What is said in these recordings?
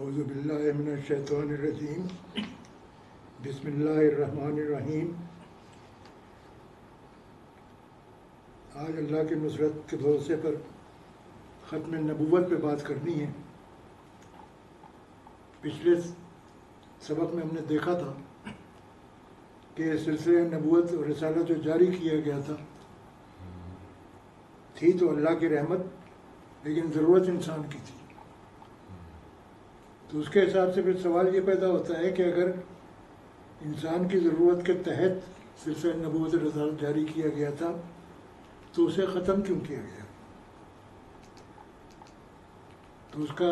اعوذ باللہ من الشیطان الرجیم بسم اللہ الرحمن الرحیم۔ آج اللہ کی نصرت کے بھروسے پر ختم نبوت پہ بات کرنی ہے۔ پچھلے سبق میں ہم نے دیکھا تھا کہ سلسلہ نبوت اور رسالت جو جاری کیا گیا تھی تو اللہ کی رحمت، لیکن ضرورت انسان کی تھی۔ تو اس کے حساب سے پھر سوال یہ پیدا ہوتا ہے کہ اگر انسان کی ضرورت کے تحت سلسلہ نبوت اور رسالت جاری کیا گیا تھا تو اسے ختم کیوں کیا گیا؟ تو اس کا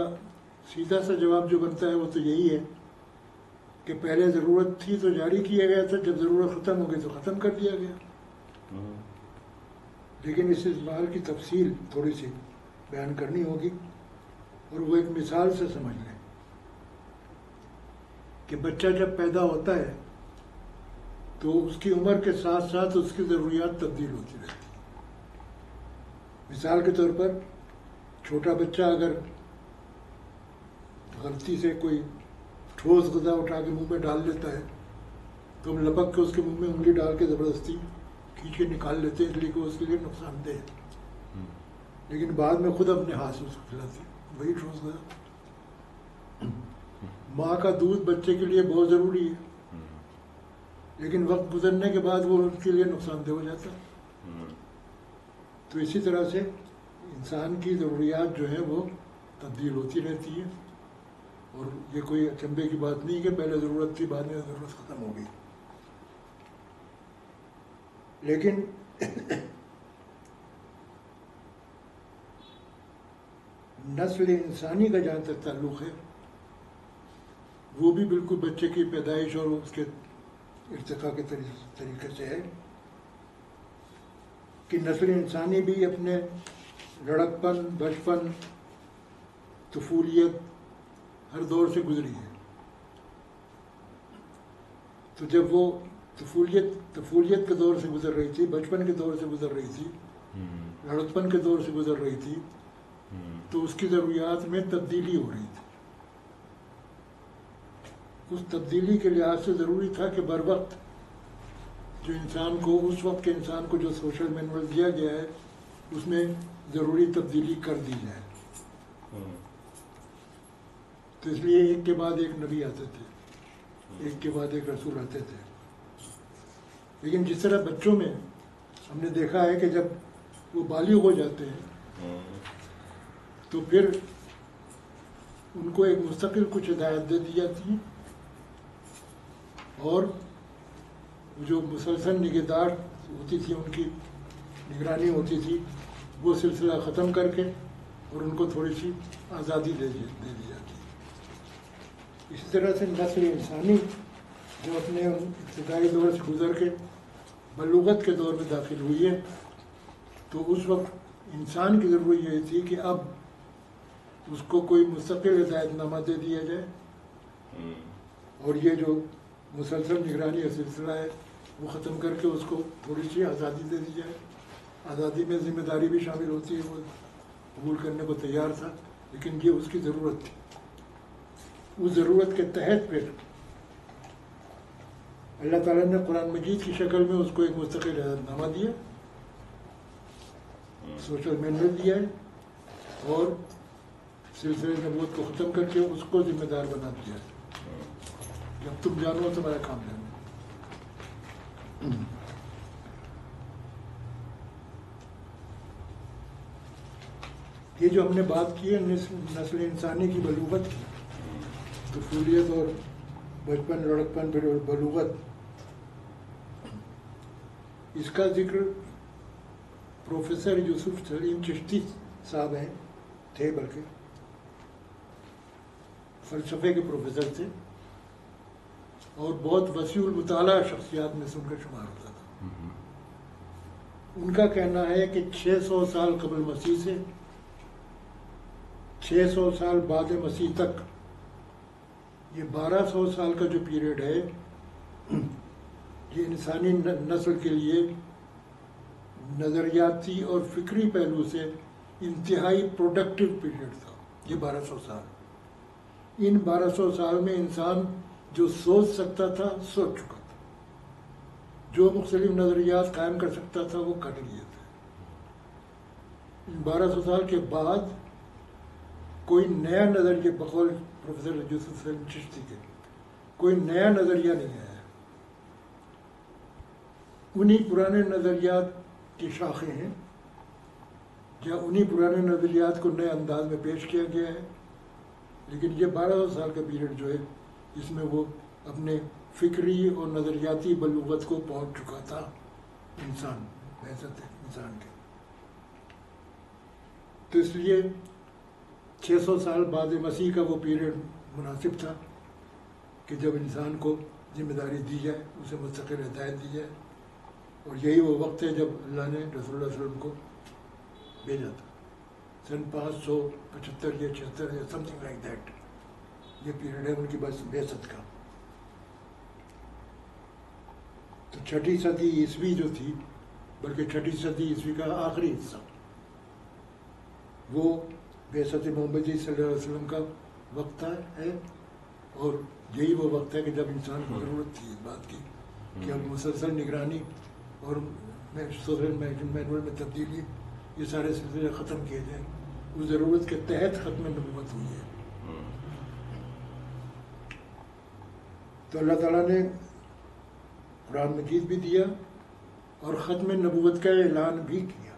سیدھا سا جواب جو بنتا ہے وہ تو یہی ہے کہ پہلے ضرورت تھی تو جاری کیا گیا تھا، جب ضرورت ختم ہو گئی تو ختم کر دیا گیا۔ لیکن اس بات کی تفصیل تھوڑی سی بیان کرنی ہوگی، اور وہ ایک مثال سے سمجھ لیں کہ بچہ جب پیدا ہوتا ہے تو اس کی عمر کے ساتھ ساتھ اس کی ضروریات تبدیل ہوتی رہتی ہیں۔ مثال کے طور پر چھوٹا بچہ اگر غلطی سے کوئی ٹھوس غذا اٹھا کے منہ میں ڈال لیتا ہے تو ہم لپک کے اس کے منہ میں انگلی ڈال کے زبردستی کھینچ کے نکال لیتے ہیں، اس لیے کہ اس کے لیے نقصان دہ ہے، لیکن بعد میں خود اپنے ہاتھ سے اس کو کھلاتے ہیں وہی ٹھوس غذا۔ ماں کا دودھ بچے کے لیے بہت ضروری ہے، لیکن وقت گزرنے کے بعد وہ اس کے لیے نقصان دہ ہو جاتا ہے۔ تو اسی طرح سے انسان کی ضروریات جو ہیں وہ تبدیل ہوتی رہتی ہیں، اور یہ کوئی اچنبے کی بات نہیں کہ پہلے ضرورت تھی بعد میں ضرورت ختم ہو گئی۔ لیکن نسل انسانی کا جہاں تک تعلق ہے وہ بھی بالکل بچے کی پیدائش اور اس کے ارتقاء کے طریقے سے ہے کہ نسل انسانی بھی اپنے لڑکپن، بچپن، طفولیت ہر دور سے گزری ہے۔ تو جب وہ طفولیت کے دور سے گزر رہی تھی، بچپن کے دور سے گزر رہی تھی، لڑکپن کے دور سے گزر رہی تھی، تو اس کی ضروریات میں تبدیلی ہو رہی تھی۔ اس تبدیلی کے لحاظ سے ضروری تھا کہ بر وقت جو انسان کو، اس وقت کے انسان کو جو سوشل مینول دیا گیا ہے اس میں ضروری تبدیلی کر دی جائے۔ تو اس لیے ایک کے بعد ایک نبی آتے تھے، ایک کے بعد ایک رسول آتے تھے۔ لیکن جس طرح بچوں میں ہم نے دیکھا ہے کہ جب وہ بالغ ہو جاتے ہیں تو پھر ان کو ایک مستقل کچھ ہدایت دے دی جاتی ہیں، اور جو مسلسل نگہداشت ہوتی تھی، ان کی نگرانی ہوتی تھی، وہ سلسلہ ختم کر کے اور ان کو تھوڑی سی آزادی دے دی جاتی ہے۔ اسی طرح سے نسل انسانی جو اپنے ابتدائی دور سے گزر کے بلوغت کے دور میں داخل ہوئی ہے، تو اس وقت انسان کی ضرورت یہ تھی کہ اب اس کو کوئی مستقل ہدایت نامہ دے دیا جائے، اور یہ جو مسلسل نگرانی کا سلسلہ ہے وہ ختم کر کے اس کو تھوڑی سی آزادی دے دی جائے۔ آزادی میں ذمہ داری بھی شامل ہوتی ہے، وہ قبول کرنے کو تیار تھا، لیکن یہ اس کی ضرورت تھی۔ اس ضرورت کے تحت پھر اللہ تعالیٰ نے قرآن مجید کی شکل میں اس کو ایک مستقل ہدایت نامہ دیا، سوشل مینول دیا ہے، اور سلسلہ نبوت کو ختم کر کے اس کو ذمہ دار بنا دیا ہے۔ جب تم جانو تمہارا کام جانو۔ یہ جو ہم نے بات کی ہے نسل انسانی کی بلوغت کی، طفولیت اور بچپن، لڑکپن، پھر بلوغت، اس کا ذکر پروفیسر یوسف سلیم چشتی صاحب تھے، بلکہ فلسفے کے پروفیسر تھے، اور بہت وسیع المطالعہ شخصیات میں سے ان کا شمار ہوتا تھا۔ ان کا کہنا ہے کہ 600 سال قبل مسیح سے 600 سال بعد مسیح تک، یہ 1200 سال کا جو پیریڈ ہے، یہ انسانی نسل کے لیے نظریاتی اور فکری پہلو سے انتہائی پروڈکٹیو پیریڈ تھا۔ یہ 1200 سال ان 1200 سال میں انسان جو سوچ سکتا تھا سوچ چکا تھا، جو مختلف نظریات قائم کر سکتا تھا وہ کر لیے تھے۔ ان 1200 سال کے بعد کوئی نیا نظریہ، بقول پروفیسر یوسف سلیم چشتی کے، کوئی نیا نظریہ نہیں آیا، انہی پرانے نظریات کی شاخیں ہیں، یا انہی پرانے نظریات کو نئے انداز میں پیش کیا گیا ہے۔ لیکن یہ 1200 سال کا پیریڈ جو ہے، اس میں وہ اپنے فکری اور نظریاتی بلوغت کو پہنچ چکا تھا انسان، بحثت انسان کے۔ تو اس لیے 600 سال بعد مسیح کا وہ پیریڈ مناسب تھا کہ جب انسان کو ذمہ داری دی جائے، اسے مستقل ہدایت دی جائے، اور یہی وہ وقت ہے جب اللہ نے رسول اللہ صلی اللہ علیہ وسلم کو بھیجا تھا، سن 575 یا 76 یا سم تھنگ لائک دیٹ، یہ پیریڈ ہے ان کی بس بعثت کا۔ تو 6ٹھی صدی عیسوی جو تھی، بلکہ 6ٹھی صدی عیسوی کا آخری حصہ، وہ بعثت محمدی صلی اللہ علیہ وسلم کا وقت ہے، اور یہی وہ وقت ہے کہ جب انسان کو ضرورت تھی اس بات کی کہ اب مسلسل نگرانی اور سوشل مینول میں تبدیلی، یہ سارے سلسلے ختم کیے جائیں۔ اس ضرورت کے تحت ختم نبوت ہوئی ہے۔ تو اللہ تعالیٰ نے قرآن مجید بھی دیا اور ختم نبوت کا اعلان بھی کیا۔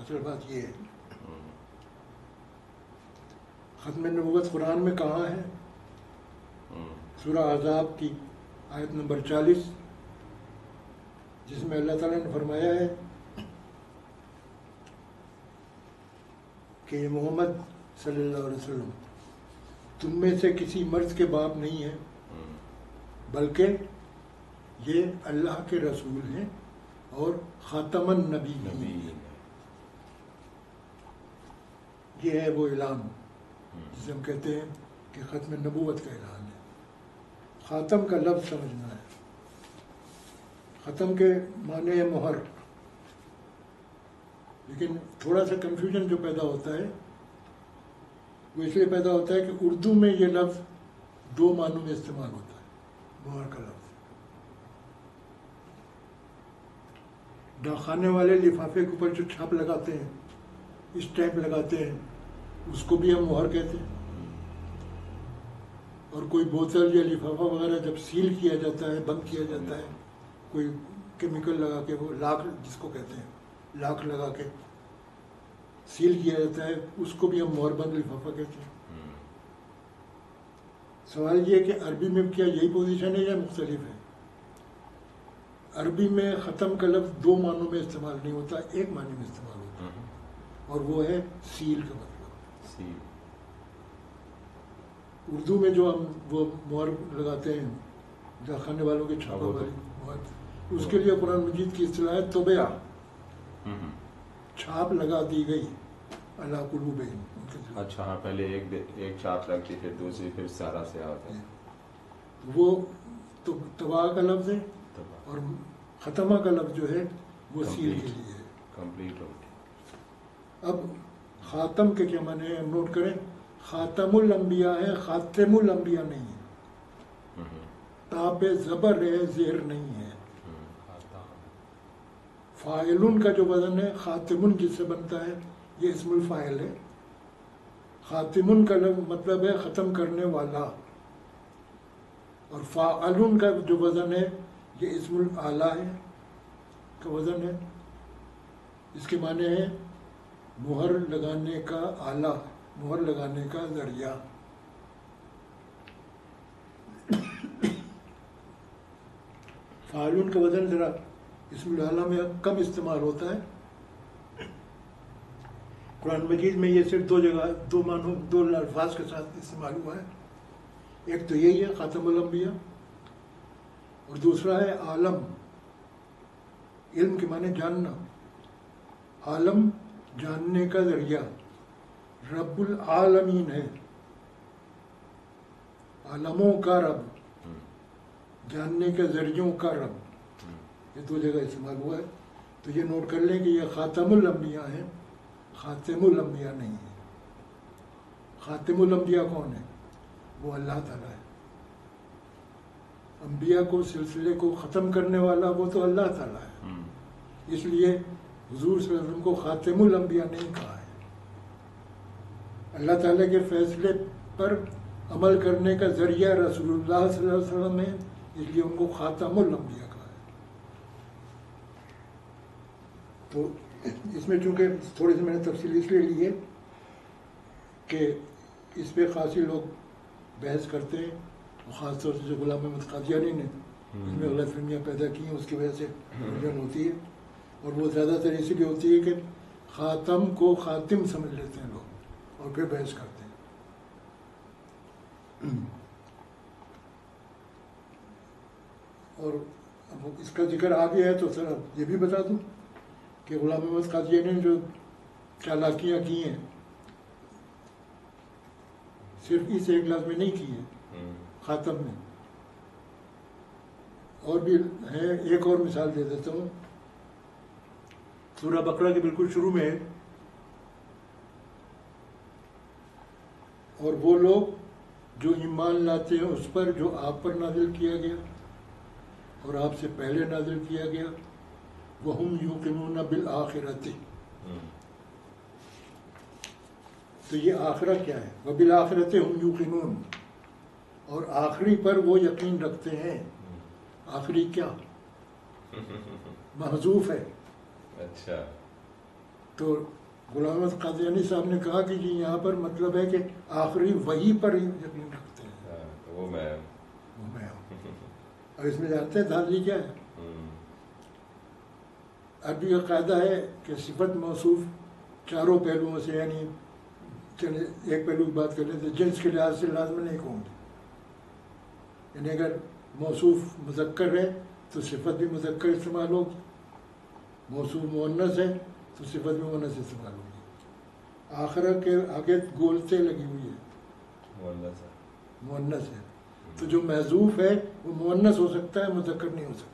اصل بات یہ ہے، ختم نبوت قرآن میں کہاں ہے؟ سورہ احزاب کی آیت نمبر 40، جس میں اللہ تعالیٰ نے فرمایا ہے کہ یہ محمد صلی اللہ علیہ وسلم تم میں سے کسی مرد کے باپ نہیں ہے، بلکہ یہ اللہ کے رسول ہیں اور خاتم النبی ہیں۔ یہ ہے وہ اعلان جسے ہم کہتے ہیں کہ ختم نبوت کا اعلان ہے۔ خاتم کا لفظ سمجھنا ہے۔ ختم کے معنی ہے مہر، لیکن تھوڑا سا کنفیوژن جو پیدا ہوتا ہے وہ اس لیے پیدا ہوتا ہے کہ اردو میں یہ لفظ 2 معنوں میں استعمال ہوتا ہے، مہر کا لفظ۔ ڈاکخانے والے لفافے کے اوپر جو چھاپ لگاتے ہیں، اسٹیمپ لگاتے ہیں، اس کو بھی ہم مہر کہتے ہیں۔ اور کوئی بوتل یا لفافہ وغیرہ جب سیل کیا جاتا ہے، بند کیا جاتا ہے، کوئی کیمیکل لگا کے، وہ لاک جس کو کہتے ہیں، لاک لگا کے سیل کیا جاتا ہے، اس کو بھی ہم مہر بند لفافہ کہتے ہیں۔ سوال یہ ہے کہ عربی میں کیا یہی پوزیشن ہے یا مختلف ہے؟ عربی میں ختم کا لفظ 2 معنوں میں استعمال نہیں ہوتا، 1 معنی میں استعمال ہوتا ہے، اور وہ ہے سیل کا مطلب۔ اردو میں جو ہم وہ مہر لگاتے ہیں، ڈاکخانے والوں کے چھاپا والی مہر، اس کے لیے قرآن مجید کی اصطلاح ہے طبع، چھاپ لگا دی گئی علی قلوبہم۔ اچھا ہاں، پہلے ایک چھاپ لگتی، پھر دوسری، پھر سارا سیاہ ہوتا ہے۔ وہ تو طبع کا لفظ ہے، اور ختمہ کا لفظ جو ہے وہ سیل کے لیے ہے، کمپلیٹ ہو گیا۔ اب خاتم کے کیا معنی ہے؟ نوٹ کریں، خاتم الانبیاء ہے، خاتم الانبیاء نہیں ہے، تا پہ زبر ہے، زیر نہیں ہے۔ فاعلن کا جو وزن ہے خاتمن جس سے بنتا ہے، یہ اسم الفاعل ہے۔ خاتمن کا مطلب ہے ختم کرنے والا، اور فاعلن کا جو وزن ہے یہ اسم الاعلیٰ ہے کا وزن ہے۔ اس کے معنی ہے مہر لگانے کا آلہ، مہر لگانے کا ذریعہ۔ فاعلن کا وزن ذرا اسم الاعلیٰ میں کم استعمال ہوتا ہے۔ قرآن مجید میں یہ صرف 2 جگہ 2 معنوں 2 الفاظ کے ساتھ استعمال ہوا ہے۔ ایک تو یہی ہے خاتم الانبیاء، اور دوسرا ہے عالم۔ علم کے معنی جاننا، عالم جاننے کا ذریعہ، رب العالمین ہے، عالموں کا رب، جاننے کے ذریعوں کا رب۔ یہ 2 جگہ استعمال ہوا ہے، تو یہ نوٹ کر لیں کہ یہ خاتم الانبیاء ہے، خاتم الانبیاء نہیں ہے۔ خاتم الانبیاء کون ہے؟ وہ اللہ تعالیٰ ہے. انبیاء کو سلسلے کو ختم کرنے والا وہ تو اللہ تعالیٰ ہے. اس لیے حضور صلی اللہ علیہ وسلم کو خاتم الانبیاء نہیں کہا ہے. اللہ تعالیٰ کے فیصلے پر عمل کرنے کا ذریعہ رسول اللہ صلی اللہ علیہ وسلم ہے، اس لیے ان کو خاتم الانبیاء کہا ہے. تو اس میں چونکہ تھوڑی سی میں نے تفصیل اس لیے لی ہے کہ اس پہ خاصی لوگ بحث کرتے ہیں، خاص طور سے جو غلام احمد قادیانی نے اس میں غلط فہمیاں پیدا کی ہیں، اس کی وجہ سے الجھن ہوتی ہے. اور وہ زیادہ تر اسی لیے ہوتی ہے کہ خاتم کو خاتم سمجھ لیتے ہیں لوگ اور پھر بحث کرتے ہیں. اور اب اس کا ذکر آ گیا ہے تو سر یہ بھی بتا دوں کہ غلام احمد قادیانی نے جو چالاکیاں کی ہیں صرف اس ایک لفظ میں نہیں کی ہیں خاتم میں، اور بھی ہے. ایک اور مثال دے دیتا ہوں. سورہ بقرہ کے بالکل شروع میں ہے، اور وہ لوگ جو ایمان لاتے ہیں اس پر جو آپ پر نازل کیا گیا اور آپ سے پہلے نازل کیا گیا، وَهُمْ يُوقِنُونَ بِالْآخِرَةِ. تو یہ آخرت کیا ہے؟ وَبِالْآخِرَةِ هُمْ يُوقِنُونَ، اور آخری پر وہ یقین رکھتے ہیں. آخری کیا محذوف ہے. اچھا. تو غلام احمد قادیانی صاحب نے کہا کہ جی یہاں پر مطلب ہے کہ آخری وہی پر یقین رکھتے ہیں. وہ میں ہوں. اور اس میں جانتے ہیں دھاندلی کیا ہے؟ عربی کا قاعدہ ہے کہ صفت موصوف چاروں پہلوؤں سے، یعنی چلے ایک پہلو کی بات کر لیں تو جنس کے لحاظ سے لازم نہیں کہوں گی. یعنی اگر موصوف مذکر ہے تو صفت بھی مذکر استعمال ہوگی، موصوف مؤنث ہے تو صفت بھی مؤنث استعمال ہوگی. آخرت کے آگے گولتے لگی ہوئی ہے، مؤنث ہے. تو جو محذوف ہے وہ مؤنث ہو سکتا ہے، مذکر نہیں ہو سکتا.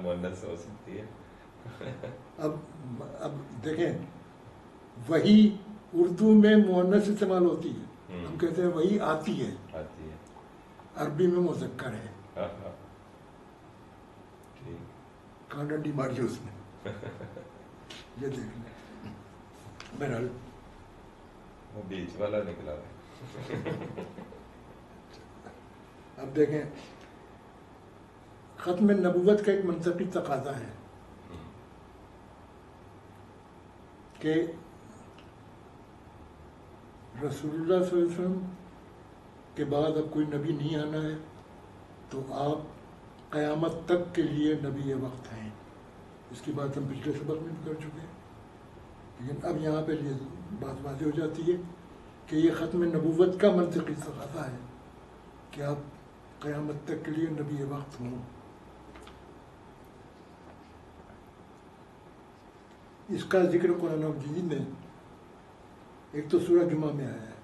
مؤنث ہو سکتی ہے. اب دیکھیں، وہی اردو میں مؤنث استعمال ہوتی ہے، ہم کہتے ہیں وہی آتی ہے، عربی میں مذکر ہے. کانڈی ماری اس میں یہ دیکھ لیں. بہرحال وہ بیچ والا نکلا. اب دیکھیں، ختم نبوت کا ایک منطقی تقاضا ہے کہ رسول اللہ صلی اللہ علیہ وسلم کے بعد اب کوئی نبی نہیں آنا ہے، تو آپ قیامت تک کے لیے نبی وقت ہیں. اس کی بات ہم پچھلے سبق میں بھی کر چکے ہیں، لیکن اب یہاں پہ یہ بات واضح ہو جاتی ہے کہ یہ ختم نبوت کا منطقی تقاضا ہے کہ آپ قیامت تک کے لیے نبی وقت ہوں. اس کا ذکر قرآن مجید میں ایک تو سورہ جمعہ میں آیا ہے،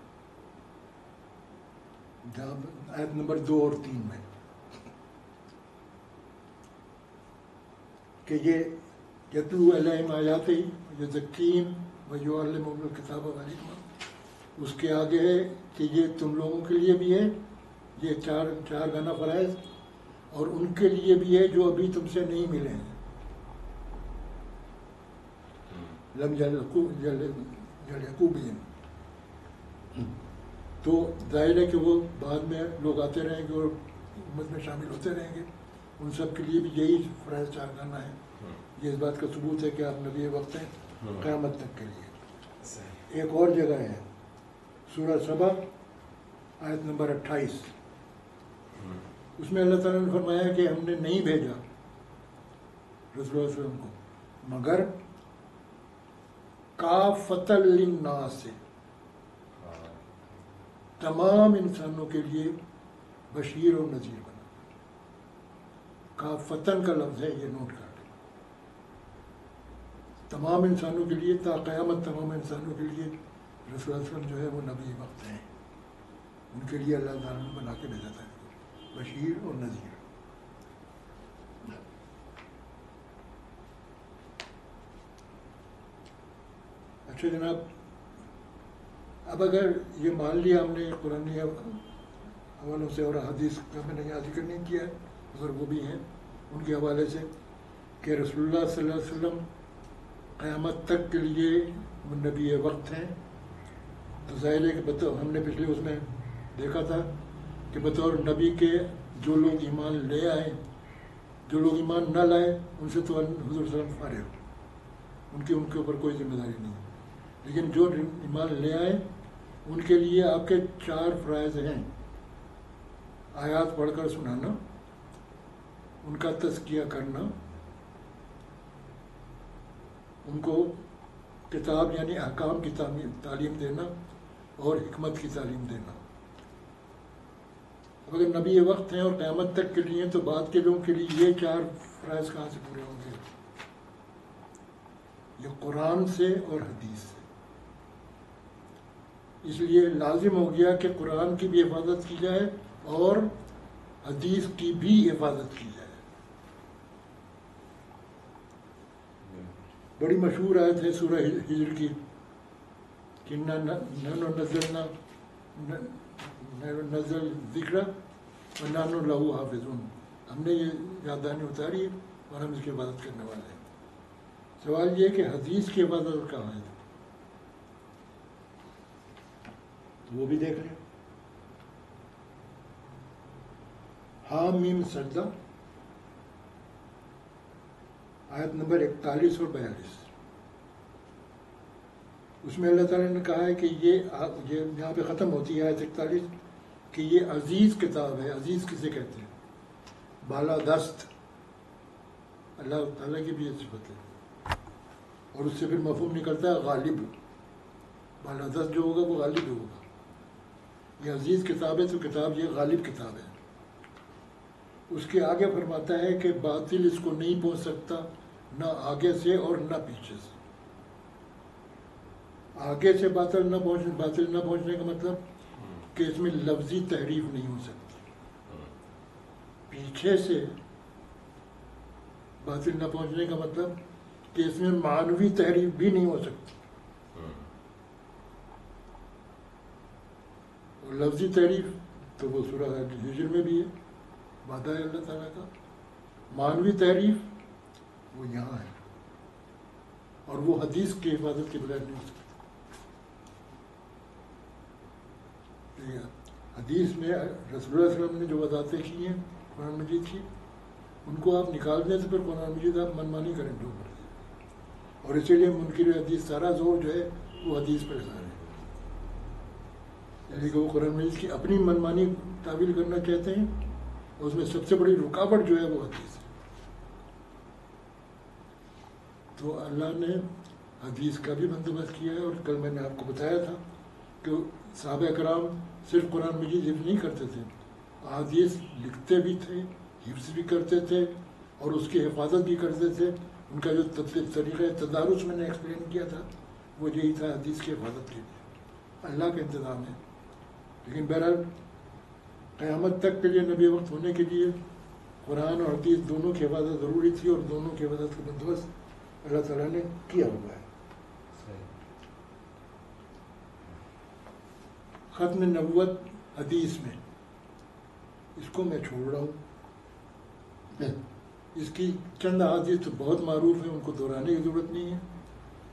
جہاں آیت نمبر 2 اور 3 میں کہ یہ یتلو علیہم آیاتہ یزکیہم ویعلمہم الکتاب والحکمہ. اس کے آگے ہے کہ یہ تم لوگوں کے لیے بھی ہے، یہ چار گانا فرائض، اور ان کے لیے بھی ہے جو ابھی تم سے نہیں ملے ہیں. لم یلحقوا بہم. تو ظاہر ہے کہ وہ بعد میں لوگ آتے رہیں گے اور امت میں شامل ہوتے رہیں گے، ان سب کے لیے بھی یہی فرائض 4 گانا ہے. یہ اس بات کا ثبوت ہے کہ آپ نبی وقت ہیں قیامت تک کے لیے. ایک اور جگہ ہے سورہ سبا آیت نمبر 28، اس میں اللہ تعالیٰ نے فرمایا کہ ہم نے نہیں بھیجا رسول اللہ صلی اللہ علیہ وسلم کو مگر کافۃ للناس، تمام انسانوں کے لیے بشیر اور نذیر بنا. کافتن کا لفظ ہے، یہ نوٹ کر لیں. تمام انسانوں کے لیے تا قیامت تمام انسانوں کے لیے رسول اللہ صلی اللہ علیہ وسلم جو ہے وہ نبی وقت ہیں. ان کے لیے اللہ تعالیٰ نے بنا کے بھیجا تھا بشیر اور نذیر. اچھا، اچھا جناب، اب اگر یہ مان لیا ہم نے قرآن حوالوں سے اور حدیث کا میں نے یہاں ذکر نہیں کیا ہے، بزرگ وہ بھی ہیں ان کے حوالے سے، کہ رسول اللہ صلی اللہ علیہ وسلم قیامت تک کے لیے وہ نبی وقت ہیں، تو ظاہر ہے کہ بطور، ہم نے پچھلے اس میں دیکھا تھا کہ بطور نبی کے جو لوگ ایمان لے آئے، جو لوگ ایمان نہ لائے ان سے تو حضور صلی اللہ علیہ وسلم فارغ، ان کے اوپر کوئی ذمہ داری نہیں، لیکن جو ایمان لے آئے ان کے لیے آپ کے 4 فرائض ہیں: آیات پڑھ کر سنانا، ان کا تزکیہ کرنا، ان کو کتاب یعنی احکام کی تعلیم دینا اور حکمت کی تعلیم دینا۔ اب اگر نبی وقت ہیں اور قیامت تک کے لیے، تو بعد کے لوگوں کے لیے یہ 4 فرائض کہاں سے پورے ہوں گے؟ یہ قرآن سے اور حدیث سے۔ اس لیے لازم ہو گیا کہ قرآن کی بھی حفاظت کی جائے اور حدیث کی بھی حفاظت کی جائے۔ بڑی مشہور آیت ہے سورہ ہجر کی کہ نحن نزل ذکر ونحن لہ حافظون، ہم نے یہ یاددانی اتاری ہے اور ہم اس کی حفاظت کرنے والے ہیں۔ سوال یہ کہ حدیث کی حفاظت کہاں ہے؟ تو وہ بھی دیکھ لیں۔ حامیم سجدہ، آیت نمبر 41 اور 42، اس میں اللہ تعالیٰ نے کہا ہے کہ یہ یہاں پہ ختم ہوتی ہے آیت 41 کہ یہ عزیز کتاب ہے۔ عزیز کسے کہتے ہیں؟ بالا دست، اللہ تعالیٰ کی بھی یہ صفت ہے، اور اس سے پھر مفہوم نکلتا ہے غالب، بالا دست جو ہوگا وہ غالب ہوگا۔ یہ عزیز کتاب ہے تو کتاب یہ غالب کتاب ہے۔ اس کے آگے فرماتا ہے کہ باطل اس کو نہیں پہنچ سکتا، نہ آگے سے اور نہ پیچھے سے۔ آگے سے باطل نہ پہنچنے کا مطلب کہ اس میں لفظی تحریف نہیں ہو سکتی، پیچھے سے باطل نہ پہنچنے کا مطلب کہ اس میں معنوی تحریف بھی نہیں ہو سکتی، اور لفظی تحریف تو وہ سورہ ہجر میں بھی ہے، وعدہ ہے اللہ تعالیٰ کا۔ معنوی تحریف وہ یہاں ہے، اور وہ حدیث کی حفاظت کے بغیر نہیں ہو سکتی۔ حدیث میں رسول اللہ صلی اللہ علیہ وسلم نے جو وضاحتیں کی ہیں قرآن مجید کی، ان کو آپ نکال دیں تو پھر قرآن مجید آپ منمانی کریں جو مرضی، اور اسی لیے منکر حدیث سارا زور جو ہے وہ حدیث پر سارا ہے، یعنی کہ وہ قرآن مجید کی اپنی منمانی تعویل کرنا چاہتے ہیں، اور اس میں سب سے بڑی رکاوٹ جو ہے وہ حدیث ہے۔ تو اللہ نے حدیث کا بھی بندوبست کیا ہے، اور کل میں نے آپ کو بتایا تھا کہ صحابہ کرام صرف قرآن مجید حفظ نہیں کرتے تھے، احادیث لکھتے بھی تھے، حفظ بھی کرتے تھے، اور اس کی حفاظت بھی کرتے تھے۔ ان کا جو طریقہ تدارس میں نے ایکسپلین کیا تھا وہ یہی تھا، حدیث کی حفاظت کے لیے اللہ کا انتظام ہے۔ لیکن بہرحال قیامت تک کے لیے نبی وقت ہونے کے لیے قرآن اور حدیث دونوں کی حفاظت ضروری تھی، اور دونوں کی حفاظت کا بندوبست اللہ تعالیٰ نے کیا ہوا ہے۔ ختم نبوت حدیث میں، اس کو میں چھوڑ رہا ہوں، اس کی چند احادیث تو بہت معروف ہیں، ان کو دہرانے کی ضرورت نہیں ہے،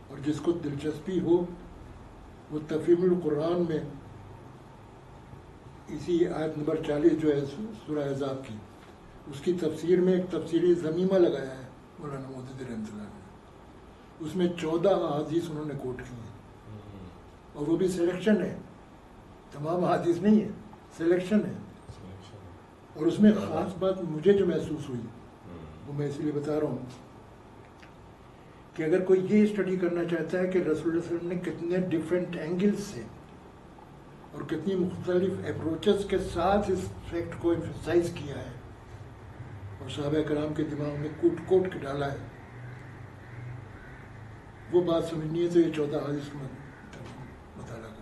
اور جس کو دلچسپی ہو وہ تفہیم القرآن میں اسی آیت نمبر 40 جو ہے سورہ احزاب کی، اس کی تفسیر میں ایک تفسیری ضمیمہ لگایا ہے مولانا مودودی رحمۃ اللہ نے، اس میں 14 احادیث انہوں نے کوٹ کی ہیں، اور وہ بھی سلیکشن ہے، تمام احادیث نہیں ہے، سلیکشن ہے۔ اور اس میں خاص بات مجھے جو محسوس ہوئی وہ میں اسی لیے بتا رہا ہوں کہ اگر کوئی یہ اسٹڈی کرنا چاہتا ہے کہ رسول اللہ صلی اللہ علیہ وسلم نے کتنے ڈفرینٹ اینگل سے اور کتنی مختلف اپروچز کے ساتھ اس فیکٹ کو ایمفسائز کیا ہے اور صحابہ کرام کے دماغ میں کوٹ کوٹ کے ڈالا ہے، وہ بات سمجھنی ہے تو یہ 14 حدیث کا مطالعہ کریں۔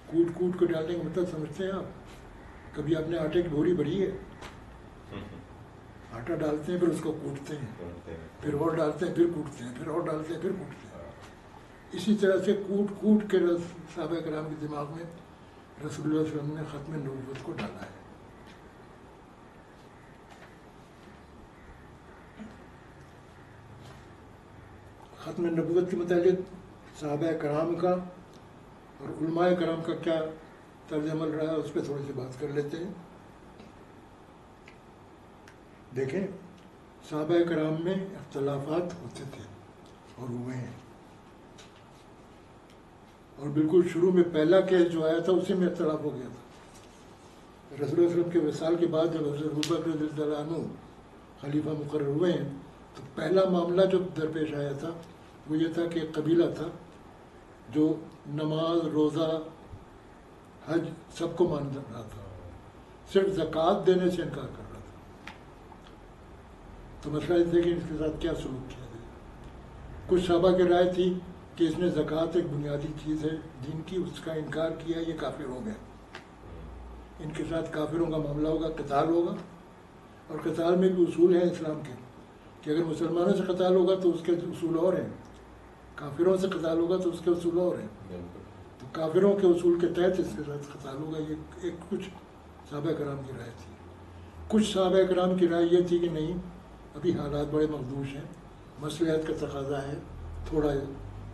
کوٹ کوٹ کے ڈالنے کا مطلب سمجھتے ہیں آپ؟ کبھی آپ نے آٹے کی بھوری بڑھی ہے، آٹا ڈالتے ہیں پھر اس کو کوٹتے ہیں، پھر اور ڈالتے ہیں پھر کوٹتے ہیں، پھر اور ڈالتے ہیں پھر کوٹتے ہیں، اسی طرح سے کوٹ کوٹ کے صحابہ کرام کے دماغ میں رسول اللہ صلی اللہ علیہ وسلم نے ختم نبوت کو ڈالا ہے. ختم نبوت کے متعلق صحابہ کرام کا اور علماء کرام کا کیا طرز عمل رہا ہے اس پہ تھوڑی سی بات کر لیتے ہیں. دیکھیں صحابہ کرام میں اختلافات ہوتے تھے اور ہوئے ہیں، اور بالکل شروع میں پہلا کیس جو آیا تھا اسی میں اختلاف ہو گیا تھا. رسول اللہ صلی اللہ علیہ وسلم کے وصال کے بعد جب حضرت ابوبکر رضی اللہ عنہ خلیفہ مقرر ہوئے ہیں تو پہلا معاملہ جو درپیش آیا تھا وہ یہ تھا کہ ایک قبیلہ تھا جو نماز، روزہ، حج سب کو مان رہا تھا، صرف زکوٰۃ دینے سے انکار کر رہا تھا. تو مسئلہ یہ تھا کہ اس کے ساتھ کیا سلوک کیا جائے. کچھ صحابہ کی رائے تھی کہ اس نے زکوٰۃ ایک بنیادی چیز ہے دین کی، اس کا انکار کیا یہ کافر ہو گیا. ان کے ساتھ کافروں کا معاملہ ہوگا، قتال ہوگا. اور قتال میں بھی اصول ہیں اسلام کے کہ اگر مسلمانوں سے قتال ہوگا تو اس کے اصول اور ہیں، کافروں سے قتال ہوگا تو اس کے اصول اور ہیں. تو کافروں کے اصول کے تحت اس کے ساتھ قتال ہوگا. یہ ایک کچھ صحابہ کرام کی رائے تھی. کچھ صحابہ کرام کی رائے یہ تھی کہ نہیں، ابھی حالات بڑے مخدوش ہیں، مصلحت کا تقاضا ہے، تھوڑا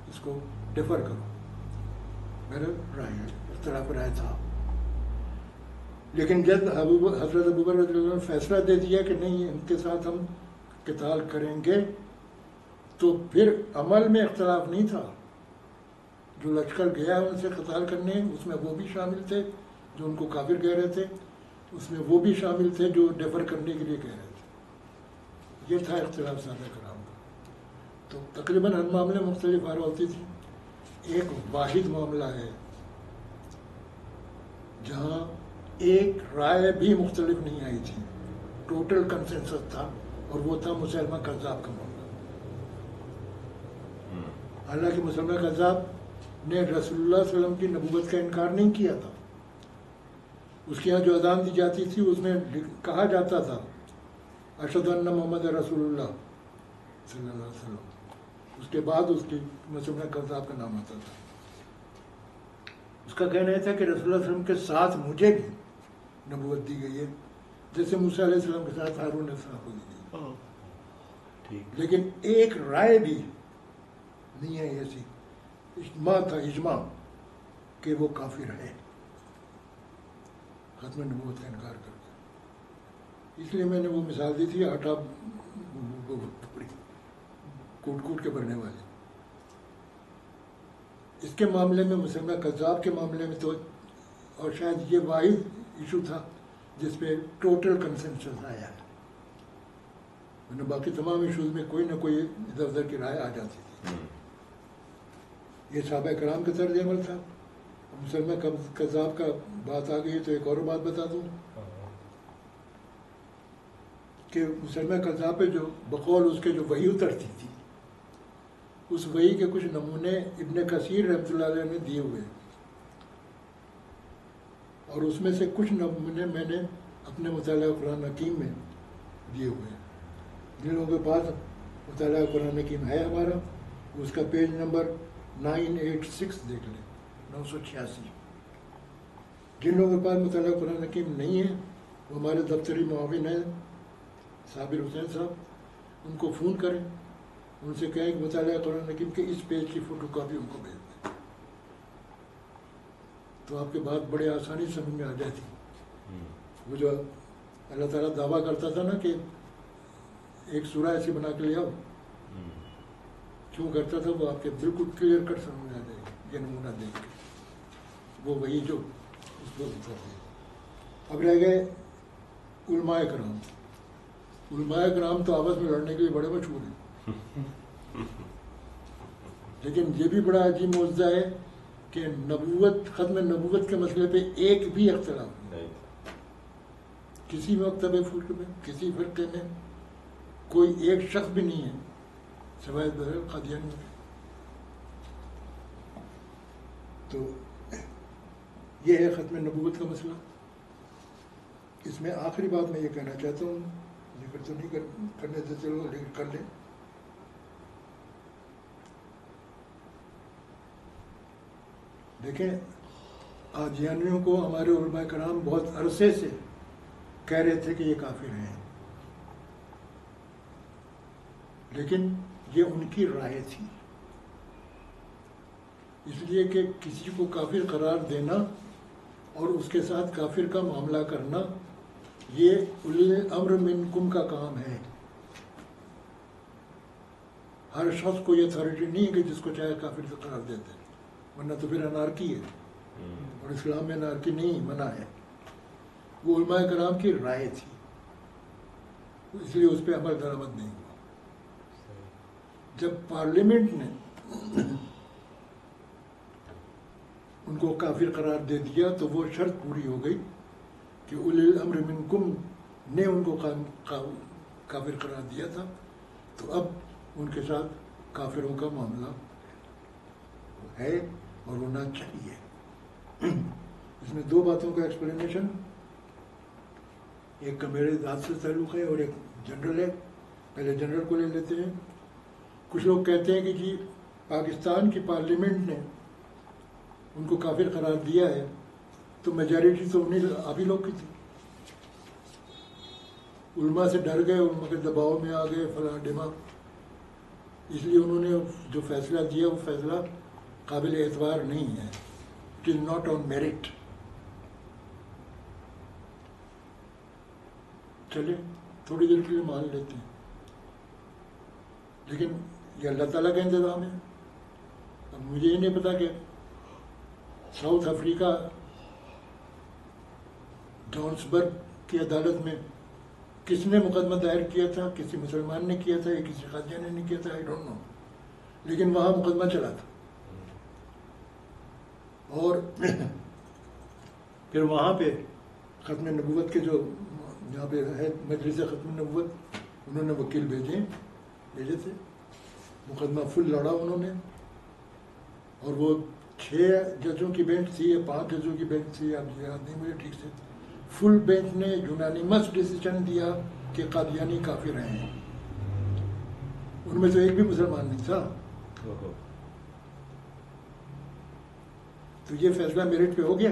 اس کو ڈیفر کرو. میرا رائے ہے، اختلاف رائے تھا. لیکن جب حضرت ابوبکر رضی اللہ عنہ نے فیصلہ دے دیا کہ نہیں ان کے ساتھ ہم قتال کریں گے، تو پھر عمل میں اختلاف نہیں تھا. جو لشکر گیا ان سے قتال کرنے اس میں وہ بھی شامل تھے جو ان کو کافر کہہ رہے تھے، اس میں وہ بھی شامل تھے جو ڈیفر کرنے کے لیے کہہ رہے تھے. یہ تھا اختلاف صحابہ کرام کا. تو تقریباً ہر معاملے مختلف آرا ہوتی تھی. ایک واحد معاملہ ہے جہاں ایک رائے بھی مختلف نہیں آئی تھی، ٹوٹل کنسنسس تھا، اور وہ تھا مسلمہ کذاب کا معاملہ. حالانکہ مسلمہ کذاب نے رسول اللہ صلی اللہ علیہ وسلم کی نبوت کا انکار نہیں کیا تھا. اس کے یہاں جو اذان دی جاتی تھی اس میں کہا جاتا تھا اشہد ان محمد رسول اللہ صلی اللہ علیہ وسلم. اس کے بعد اس کی مسلمہ کذاب کا نام آتا تھا. اس کا کہنا یہ تھا کہ رسول اللہ صلی اللہ علیہ وسلم کے ساتھ مجھے بھی نبوت دی گئی ہے، جیسے موسیٰ علیہ السلام کے ساتھ ہارون علیہ السلام کو دی گئی. لیکن ایک رائے بھی نہیں ہے ایسی. اجماع تھا، اجماع کہ وہ کافر ہے ختم نبوت کا انکار کر کے. اس لیے میں نے وہ مثال دی تھی آٹا کوٹ کوٹ کے بھرنے والی. اس کے معاملے میں مسلمہ کذاب کے معاملے میں تو اور شاید یہ واحد ایشو تھا جس پہ ٹوٹل کنسنسس آیا ہے، ورنہ باقی تمام ایشوز میں کوئی نہ کوئی ادھر ادھر کی رائے آ جاتی تھی. یہ صحابہ کرام کا طرز عمل تھا. مسلمہ کذاب کا بات آ گئی تو ایک اور بات بتا دوں کہ مسلمہ کذاب پہ جو بقول اس کے جو وحی اترتی تھی، اس وحی کے کچھ نمونے ابن کثیر رحمۃ اللہ علیہ نے دیے ہوئے، اور اس میں سے کچھ نمونے میں نے اپنے مطالعہ قرآن حکیم میں دیے ہوئے ہیں. جن لوگوں کے پاس مطالعہ قرآن حکیم ہے ہمارا، اس کا پیج نمبر 986 دیکھ لیں، 986. جن لوگوں کے پاس مطالعہ قرآن حکیم نہیں ہے وہ ہمارے دفتری معاون ہیں صابر حسین صاحب، ان کو فون کریں، ان سے کہیں کہ مطالعہ قرآن حکیم کے اس پیج کی فوٹو کاپی ان کو بھیج دیں، تو آپ کے بات بڑے آسانی سمجھ میں آ جاتی. وہ جو اللہ تعالیٰ دعویٰ کرتا تھا نا کہ ایک سورہ ایسی بنا کے لے آؤ، کیوں کرتا تھا وہ آپ کے بالکل کلیئر کٹ سمجھ میں آ جائے گا یہ نمونہ دیکھ کے. وہ وہی جو اس کو دکھاتے ہیں. اب رہ گئے علماء کرام. علماء کرام تو آپس میں لڑنے کے لیے بڑے مشہور ہیں، لیکن یہ بھی بڑا عجیب معجزہ ہے کہ نبوت، ختم نبوت کے مسئلے پہ ایک بھی اختلاف نہیں. کسی مکتب فرقے میں، کسی فرقے میں کوئی ایک شخص بھی نہیں ہے سوائے بہر قادیانی میں. تو یہ ہے ختم نبوت کا مسئلہ. اس میں آخری بات میں یہ کہنا چاہتا ہوں، ذکر تو نہیں کرنے سے چلو لیکن کر لیں. دیکھیں قادیانیوں کو ہمارے علماء کرام بہت عرصے سے کہہ رہے تھے کہ یہ کافر ہیں، لیکن یہ ان کی رائے تھی، اس لیے کہ کسی کو کافر قرار دینا اور اس کے ساتھ کافر کا معاملہ کرنا یہ اولی الامر منکم کا کام ہے۔ ہر شخص کو یہ اتھارٹی نہیں ہے کہ جس کو چاہے کافر سے قرار دیتے، ورنہ تو پھر انارکی ہے، اور اسلام میں انارکی نہیں، منع ہے۔ وہ علماء کرام کی رائے تھی، اس لیے اس پہ عمل درآمد نہیں ہوا۔ جب پارلیمنٹ نے ان کو کافر قرار دے دیا تو وہ شرط پوری ہو گئی کہ اولی الامر منکم نے ان کو کافر قرار دیا تھا، تو اب ان کے ساتھ کافروں کا معاملہ ہے اور ہونا چاہیے۔ اس میں دو باتوں کا ایکسپلینیشن، ایک کا میرے ذات سے تعلق ہے اور ایک جنرل ہے۔ پہلے جنرل کو لے لیتے ہیں۔ کچھ لوگ کہتے ہیں کہ جی پاکستان کی پارلیمنٹ نے ان کو کافر قرار دیا ہے تو میجارٹی تو انہیں آپ ہی لوگ کی تھی، علماء سے ڈر گئے، علماء کے دباؤ میں آ گئے، فلاں ڈماغ، اس لیے انہوں نے جو فیصلہ دیا وہ فیصلہ قابل اعتبار نہیں ہے، it is not on merit. چلے تھوڑی دیر کے لیے مان لیتے ہیں، لیکن یہ اللہ تعالیٰ کا انتظام ہے۔ اب مجھے یہ نہیں پتا کہ ساؤتھ افریقہ جونسبرگ کی عدالت میں کس نے مقدمہ دائر کیا تھا، کسی مسلمان نے کیا تھا یا کسی قادیانی نے کیا تھا، آئی ڈونٹ نو، لیکن وہاں مقدمہ چلا تھا، اور پھر وہاں پہ ختم نبوت کے جو یہاں پہ ہے مجلس ختم نبوت، انہوں نے وکیل بھیجے تھے، مقدمہ فل لڑا انہوں نے، اور وہ 6 ججوں کی بینچ تھی یا 5 ججوں کی بینچ تھی، اب یاد نہیں مجھے ٹھیک سے، فل بینچ نے یونانیمس ڈیسیجن دیا کہ قادیانی کافر ہیں، ان میں تو ایک بھی مسلمان نہیں تھا۔ تو یہ فیصلہ میرٹ پہ ہو گیا۔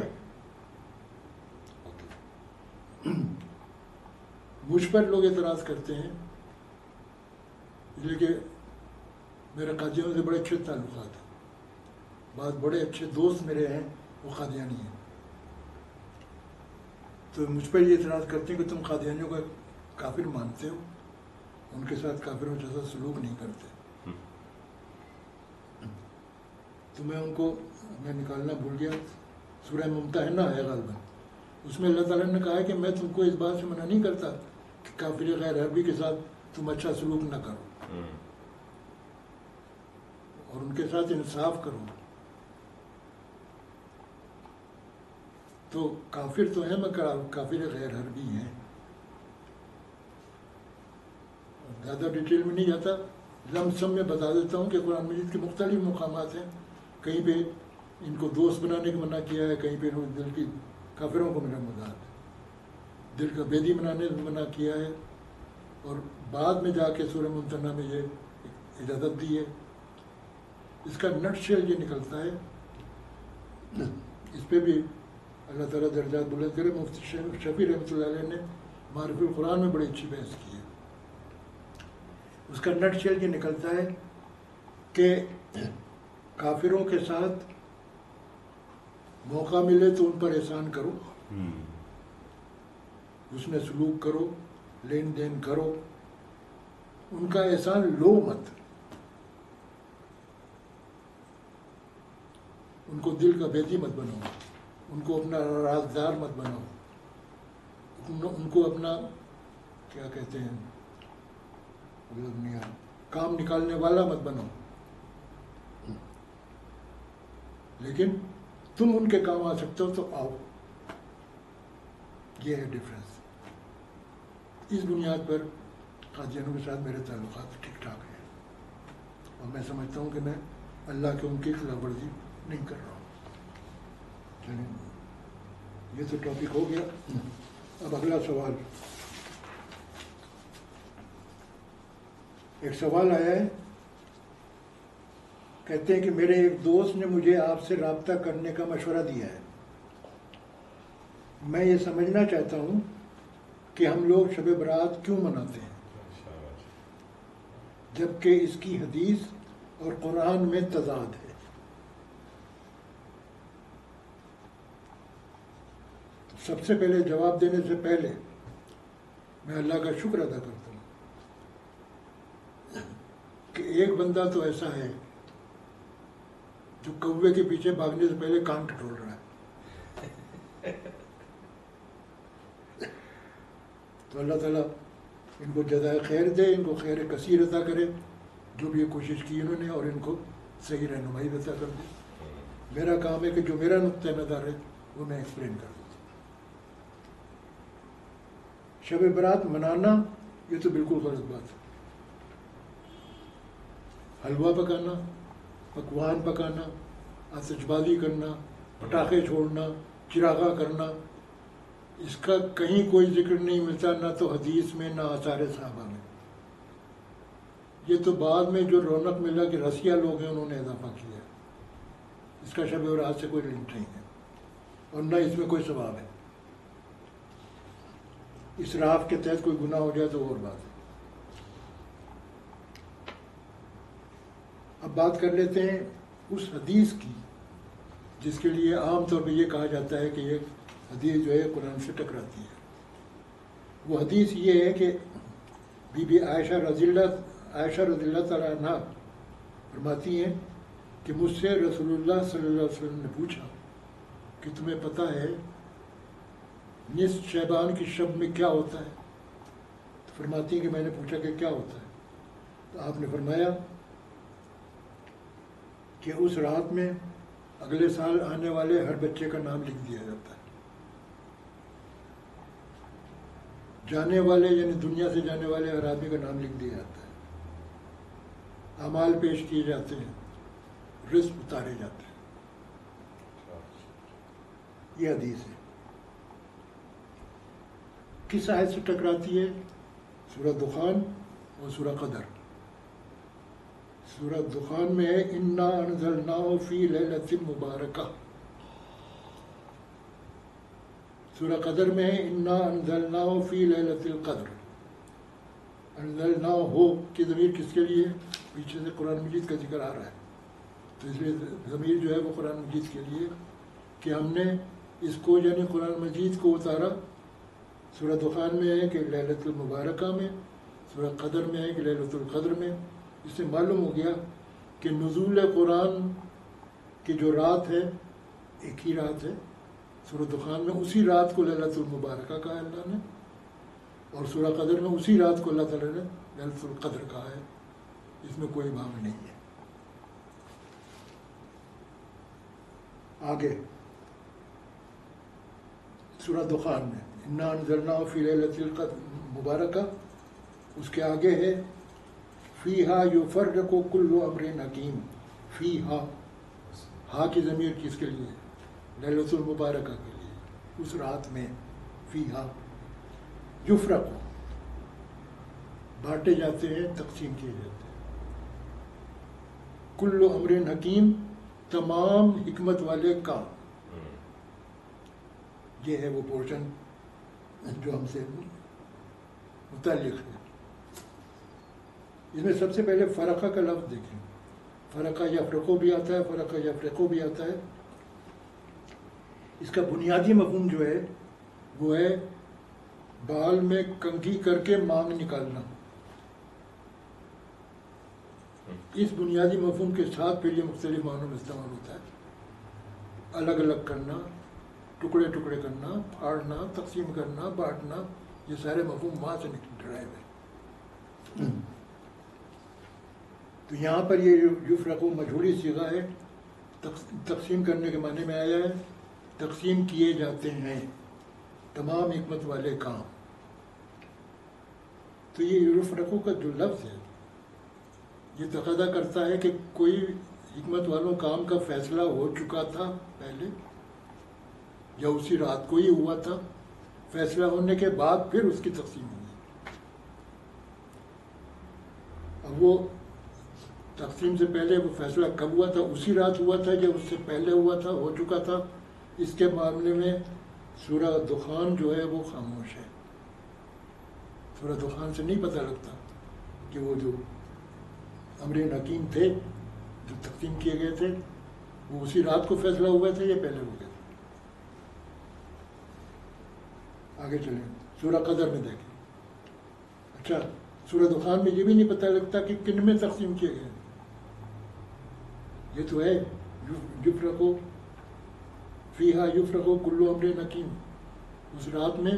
مجھ پر لوگ اعتراض کرتے ہیں، اس لیے کہ میرے قادیانیوں سے بڑے اچھے تعلقات ہیں، بعض بڑے اچھے دوست میرے ہیں وہ قادیانی ہیں، تو مجھ پر یہ اعتراض کرتے ہیں کہ تم قادیانیوں کا کافر مانتے ہو، ان کے ساتھ کافروں جیسا سلوک نہیں کرتے۔ تو میں ان کو نکالنا بھول گیا، سورہ ممتحنہ ہے غالباً، اس میں اللہ تعالیٰ نے کہا ہے کہ میں تم کو اس بات سے منع نہیں کرتا کہ کافر غیر عربی کے ساتھ تم اچھا سلوک نہ کرو اور ان کے ساتھ انصاف کرو۔ تو کافر تو ہیں، میں کافر غیر عربی ہیں، زیادہ ڈیٹیل میں نہیں جاتا، لم سم میں بتا دیتا ہوں کہ قرآن مجید کے مختلف مقامات ہیں، کہیں پہ ان کو دوست بنانے کا منع کیا ہے، کہیں پہ دل کی کافروں کو دل کا بیدی بنانے کا منع کیا ہے، اور بعد میں جا کے سورہ ممتحنہ میں یہ اجازت دی ہے۔ اس کا نٹ شیل یہ نکلتا ہے، اس پہ بھی اللہ تعالیٰ درجات بلند کرے، مفتی شفیع رحمۃ اللہ علیہ نے معرفی القرآن میں بڑی اچھی بحث کی ہے۔ اس کا نٹ شیل یہ نکلتا ہے کہ کافروں کے ساتھ موقع ملے تو ان پر احسان کرو، اس میں سلوک کرو، لین دین کرو، ان کا احسان لو مت، ان کو دل کا بیدی مت بناؤ، ان کو اپنا رازدار مت بناؤ، ان کو اپنا کیا کہتے ہیں کام نکالنے والا مت بناؤ، لیکن تم ان کے کام آ سکتے ہو تو آؤ۔ یہ ہے ڈفرینس۔ اس بنیاد پر قادیانوں کے ساتھ میرے تعلقات ٹھیک ٹھاک ہیں، اور میں سمجھتا ہوں کہ میں اللہ کے ان کی خلاف ورزی نہیں کر رہا ہوں۔ چلیں، یہ تو ٹاپک ہو گیا۔ اب اگلا سوال، ایک سوال آیا ہے کہتے ہیں کہ میرے ایک دوست نے مجھے آپ سے رابطہ کرنے کا مشورہ دیا ہے. میں یہ سمجھنا چاہتا ہوں کہ ہم لوگ شب برات کیوں مناتے ہیں جبکہ اس کی حدیث اور قرآن میں تضاد ہے. سب سے پہلے جواب دینے سے پہلے میں اللہ کا شکر ادا کرتا ہوں کہ ایک بندہ تو ایسا ہے جو کوے کے پیچھے بھاگنے سے پہلے کان ٹٹول رہا ہے. تو اللہ تعالیٰ ان کو جزائے خیر دے، ان کو خیر کثیر عطا کرے جو بھی یہ کوشش کی انہوں نے، اور ان کو صحیح رہنمائی عطا کر دے. میرا کام ہے کہ جو میرا نقطۂ نظر ہے وہ میں ایکسپلین کر دوں. شب برات منانا یہ تو بالکل غلط بات ہے. حلوہ پکانا، پکوان پکانا، آتش بازی کرنا، پٹاخے چھوڑنا، چراغاں کرنا، اس کا کہیں کوئی ذکر نہیں ملتا، نہ تو حدیث میں نہ آثار صحابہ میں. یہ تو بعد میں جو رونق ملا کہ رسیا لوگ ہیں انہوں نے اضافہ کیا. اس کا شب برات سے کوئی لنک نہیں ہے اور نہ اس میں کوئی ثواب ہے. اسراف کے تحت کوئی گناہ ہو جائے تو اور بات ہے. اب بات کر لیتے ہیں اس حدیث کی جس کے لیے عام طور پہ یہ کہا جاتا ہے کہ یہ حدیث جو ہے قرآن سے ٹکراتی ہے. وہ حدیث یہ ہے کہ بی بی عائشہ رضی اللہ تعالیٰ عنہ فرماتی ہیں کہ مجھ سے رسول اللہ صلی اللہ علیہ وسلم نے پوچھا کہ تمہیں پتہ ہے نصف شعبان کی شب میں کیا ہوتا ہے؟ تو فرماتی ہیں کہ میں نے پوچھا کہ کیا ہوتا ہے؟ تو آپ نے فرمایا کہ اس رات میں اگلے سال آنے والے ہر بچے کا نام لکھ دیا جاتا ہے. جانے والے یعنی دنیا سے جانے والے ہر آدمی کا نام لکھ دیا جاتا ہے. اعمال پیش کیے جاتے ہیں، رزق اتارے جاتے ہیں. یہ حدیث ہے. کس آیت سے ٹکراتی ہے؟ سورہ دخان اور سورہ قدر. سورہ دخان میں ہے انا انزلناہ فی لیلۃ مبارکہ. سورہ قدر میں ہے انا انزلناہ فی لیلۃ القدر. انزلناہ ہو کی ضمیر کس کے لیے؟ پیچھے سے قرآن مجید کا ذکر آ رہا ہے تو اس لیے ضمیر جو ہے وہ قرآن مجید کے لیے کہ ہم نے اس کو یعنی قرآن مجید کو اتارا. سورہ دخان میں ہے کہ لیلۃ المبارکہ میں، سورہ قدر میں ہے کہ لیلۃ القدر میں. اس سے معلوم ہو گیا کہ نزول قرآن کی جو رات ہے ایک ہی رات ہے. سورہ دخان میں اسی رات کو لیلۃ المبارکہ کہا اللہ نے، اور سورہ قدر میں اسی رات کو اللہ تعالیٰ نے لیلۃ القدر کہا ہے. اس میں کوئی بھام نہیں ہے. آگے سورہ دخان میں انا انزلناہ فی لیلۃ القدر مبارکہ، اس کے آگے ہے فیہا یفرق کل امر حکیم. فیہا، ہا کی ضمیر کس کے لیے؟ لیلۃ المبارکہ کے لیے. اس رات میں فیہا یفرق، بانٹے جاتے ہیں، تقسیم کیے جاتے ہیں. کل امر حکیم، تمام حکمت والے کام. یہ ہے وہ پورشن جو ہم سے متعلق ہے. اس میں سب سے پہلے فرقہ کا لفظ دیکھیں. فرقہ یفرقو بھی آتا ہے، فرقہ یفرقو بھی آتا ہے. اس کا بنیادی مفہوم جو ہے وہ ہے بال میں کنگھی کر کے مانگ نکالنا. اس بنیادی مفہوم کے ساتھ پھر یہ مختلف معنوں میں استعمال ہوتا ہے. الگ الگ کرنا، ٹکڑے ٹکڑے کرنا، پھاڑنا، تقسیم کرنا، بانٹنا، یہ سارے مفہوم وہاں سے ڈرائیو ہے. تو یہاں پر یہ یفرق مجہولی صیغہ ہے. تقسیم کرنے کے معنی میں آیا ہے، تقسیم کیے جاتے ہیں تمام حکمت والے کام. تو یہ یفرقو کا جو لفظ ہے یہ تقاضا کرتا ہے کہ کوئی حکمت والوں کام کا فیصلہ ہو چکا تھا پہلے، یا اسی رات کو ہی ہوا تھا. فیصلہ ہونے کے بعد پھر اس کی تقسیم ہوئی. اب وہ تقسیم سے پہلے وہ فیصلہ کب ہوا تھا، اسی رات ہوا تھا یا اس سے پہلے ہوا تھا، ہو چکا تھا، اس کے معاملے میں سورہ دخان جو ہے وہ خاموش ہے. سورہ دخان سے نہیں پتہ لگتا کہ وہ جو امر حکیم تھے جو تقسیم کیے گئے تھے وہ اسی رات کو فیصلہ ہوا تھا یا پہلے ہو گئے تھے. آگے چلیں سورہ قدر میں دیکھیں. اچھا سورہ دخان میں یہ بھی نہیں پتہ لگتا کہ کن میں تقسیم کیے گئے. یہ تو ہے یفرقو فیہا یفرقو کل امر حکیم. اس رات میں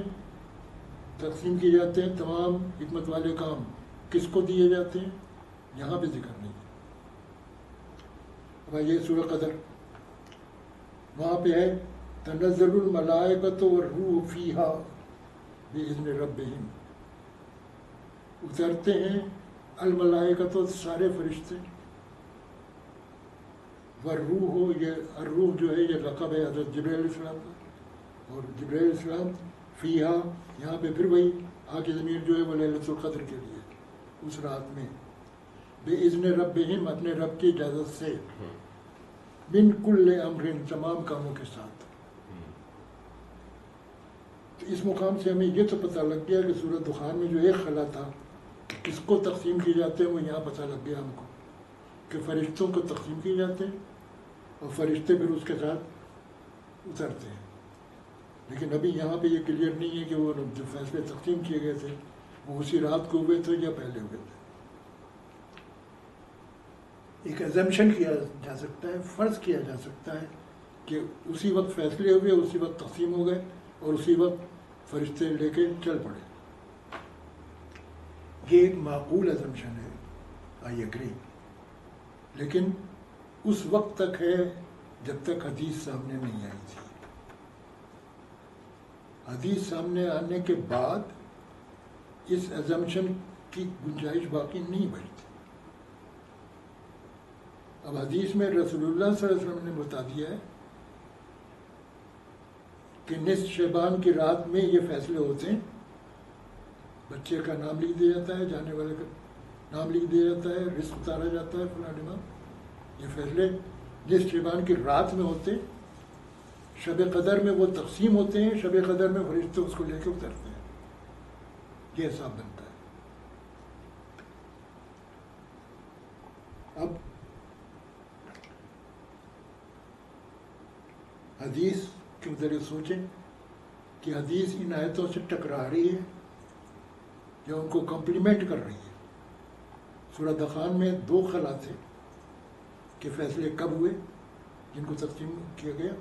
تقسیم کیے جاتے ہیں تمام حکمت والے کام. کس کو دیے جاتے ہیں یہاں پہ ذکر نہیں ہے. اب یہ سورہ قدر وہاں پہ ہے تنزل الملائکۃ والروح فیہا بإذن ربہم. اترتے ہیں الملائکۃ سارے فرشتے، والروح یہ الروح جو ہے یہ لقب ہے حضرت جبرائیل علیہ السلام کا. اور جبرائیل علیہ السلام فیہا یہاں پہ پھر وہی آ کی ضمیر جو ہے وہ لیلۃ القدر کے لیے اس رات میں بإذن ربہم اپنے رب کی اجازت سے من کل امر تمام کاموں کے ساتھ. تو اس مقام سے ہمیں یہ تو پتہ لگ گیا کہ سورۃ دخان میں جو ایک خلا تھا کہ کس کو تقسیم کیے جاتے ہیں وہ یہاں پتہ لگ گیا ہم کو کہ فرشتوں کو تقسیم کیے جاتے ہیں اور فرشتے پھر اس کے ساتھ اترتے ہیں. لیکن ابھی یہاں پہ یہ کلیئر نہیں ہے کہ وہ جو فیصلے تقسیم کیے گئے تھے وہ اسی رات کو ہوئے تھے یا پہلے ہوئے تھے. ایک ایزمپشن کیا جا سکتا ہے، فرض کیا جا سکتا ہے کہ اسی وقت فیصلے ہوئے، اسی وقت تقسیم ہو گئے اور اسی وقت فرشتے لے کے چل پڑے. یہ ایک معقول ایزمپشن ہے، آئی ایگری. لیکن اس وقت تک ہے جب تک حدیث سامنے نہیں آئی تھی. حدیث سامنے آنے کے بعد اس ایزمپشن کی گنجائش باقی نہیں بچتی. اب حدیث میں رسول اللہ صلی اللہ علیہ وسلم نے بتا دیا ہے کہ نصف شعبان کی رات میں یہ فیصلے ہوتے ہیں. بچے کا نام لکھ دیا جاتا ہے، جانے والے کا نام لکھ دیا جاتا ہے، رزق اتارا جاتا ہے فلاں امام. یہ فیصلے نصف شعبان کی رات میں ہوتے ہیں. شب قدر میں وہ تقسیم ہوتے ہیں، شب قدر میں فرشتے اس کو لے کے اترتے ہیں. یہ حساب بنتا ہے. اب حدیث کے متعلق سوچیں کہ حدیث ان آیتوں سے ٹکرا رہی ہے یا ان کو کمپلیمنٹ کر رہی ہے. سورہ دخان میں دو خلا تھے کہ فیصلے کب ہوئے، جن کو تقسیم کیا گیا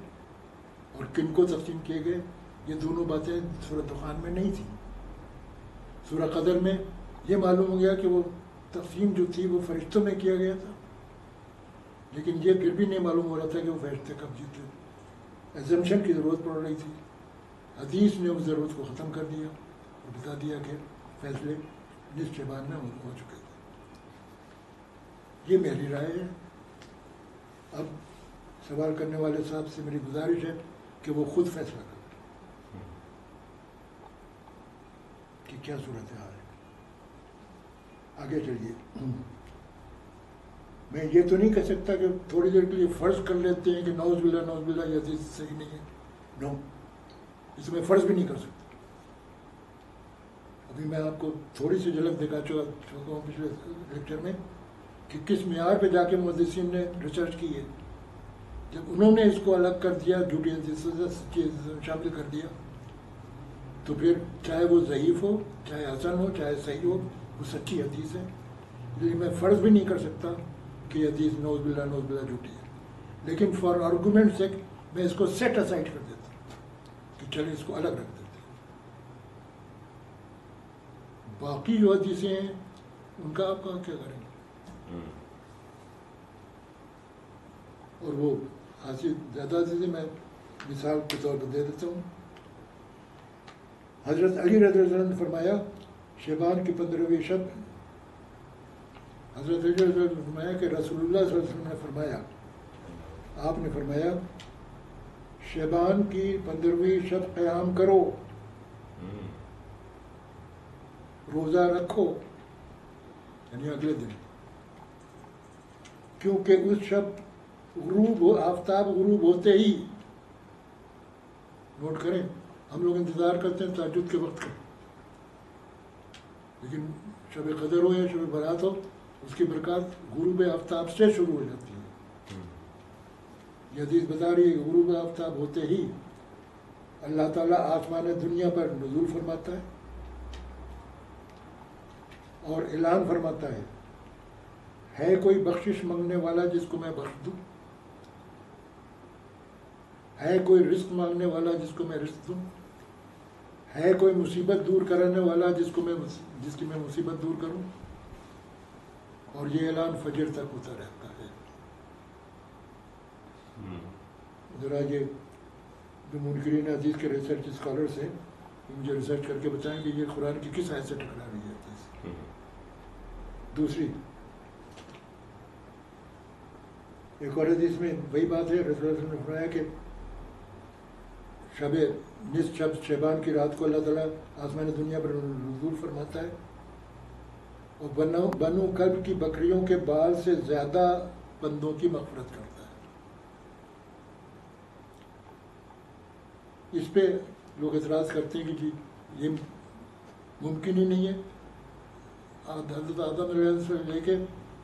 اور کن کو تقسیم کیے گئے. یہ دونوں باتیں سورہ دخان میں نہیں تھیں. سورہ قدر میں یہ معلوم ہو گیا کہ وہ تقسیم جو تھی وہ فرشتوں میں کیا گیا تھا، لیکن یہ پھر بھی نہیں معلوم ہو رہا تھا کہ وہ فرشتے کب جیتے. ایزمپشن کی ضرورت پڑ رہی تھی. حدیث نے اس ضرورت کو ختم کر دیا اور بتا دیا کہ فیصلے نصف شعبان میں ہو چکے تھے. یہ میری رائے ہے. اب سوال کرنے والے صاحب سے میری گزارش ہے کہ وہ خود فیصلہ کریں کہ کیا صورتحال ہے. آگے چلیے. میں یہ تو نہیں کہہ سکتا کہ تھوڑی دیر کے لیے فرض کر لیتے ہیں کہ نعوذ باللہ یہ حدیث صحیح نہیں ہے. نو، اس میں فرض بھی نہیں کر سکتا. ابھی میں آپ کو تھوڑی سی جھلک دکھا چکا ہوں پچھلے لیکچر میں کہ کس معیار پہ جا کے محدثین نے ریسرچ کی ہے. جب انہوں نے اس کو الگ کر دیا، جھوٹی حدیث سے شامل کر دیا، تو پھر چاہے وہ ضعیف ہو، چاہے حسن ہو، چاہے صحیح ہو، وہ سچی حدیث ہے. لیکن میں فرض بھی نہیں کر سکتا کہ یہ حدیث نعوذ باللہ جھوٹی ہے. لیکن فار آرگومنٹ سے میں اس کو سیٹ اسائڈ کر دیتا ہوں کہ چلے اس کو الگ رکھ دیتے ہیں. باقی جو حدیثیں ہیں ان کا آپ کیا کریں گے؟ اور وہ خاصی زیادہ حدیثیں میں مثال کے طور پر دے دیتا ہوں. حضرت علی رضی اللہ عنہ نے فرمایا شعبان کی 15ویں شب، حضرت علی رضی اللہ عنہ نے فرمایا کہ رسول اللہ صلی اللہ علیہ وسلم نے فرمایا، آپ نے فرمایا شعبان کی 15ویں شب قیام کرو، روزہ رکھو، یعنی اگلے دن. کیونکہ اس شب آفتاب غروب ہوتے ہی، نوٹ کریں، ہم لوگ انتظار کرتے ہیں تہجد کے وقت کا، لیکن شب قدر ہو یا شب برات ہو، اس کی برکات غروب آفتاب سے شروع ہو جاتی ہے۔ یہ حدیث بتا رہی ہے کہ غروب آفتاب ہوتے ہی اللہ تعالیٰ آسمان دنیا پر نزول فرماتا ہے اور اعلان فرماتا ہے کوئی بخشش مانگنے والا جس کو میں بخش دوں؟ ہے کوئی رزق مانگنے والا جس کو میں رزق دوں؟ ہے کوئی مصیبت دور کرنے والا جس کی میں مصیبت دور کروں؟ اور یہ اعلان فجر تک ہوتا رہتا ہے۔ ذرا یہ جو منکرین حدیث کے ریسرچ اسکالرس ہیں، مجھے ریسرچ کر کے بتائیں کہ یہ قرآن کی کس آیت سے ٹکرا رہی ہے حدیث۔ دوسری ایک اور حدیث میں وہی بات ہے، رسول اللہ صلی اللہ علیہ وسلم نے فرمایا کہ نصف شب شعبان کی رات کو اللہ تعالیٰ آسمان دنیا پر نزول فرماتا ہے اور بنو کلب کی بکریوں کے بال سے زیادہ بندوں کی مغفرت کرتا ہے۔ اس پہ لوگ اعتراض کرتے ہیں کہ جی یہ ممکن ہی نہیں ہے، حضرت آدم علیہ السلام سے لے کے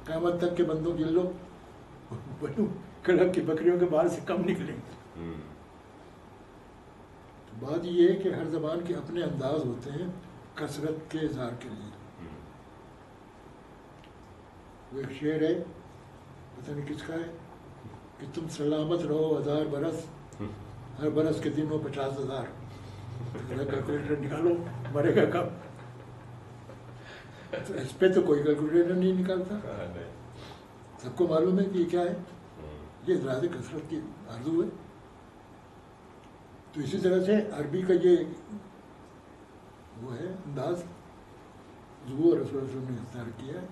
قیامت تک کے بندوں گن لو، بنو کلب کی بکریوں کے بال سے کم نکلیں گے۔ بات یہ ہے کہ ہر زبان کے اپنے انداز ہوتے ہیں کثرت کے اظہار کے لیے۔ وہ ایک شعر ہے، پتہ نہیں کس کا ہے، کہ تم سلامت رہو 1000 برس، ہر برس کے دن ہو 50,000۔ کیلکولیٹر نکالو، مرے گا کب؟ تو اس پہ تو کوئی کیلکولیٹر نہیں نکالتا، سب کو معلوم ہے کہ یہ کیا ہے، یہ ذات کثرت کی آرزو ہے۔ تو اسی طرح سے عربی کا یہ وہ ہے انداز، ظہور رسول اللہ صلی اللہ علیہ وسلم نے اختیار کیا ہے،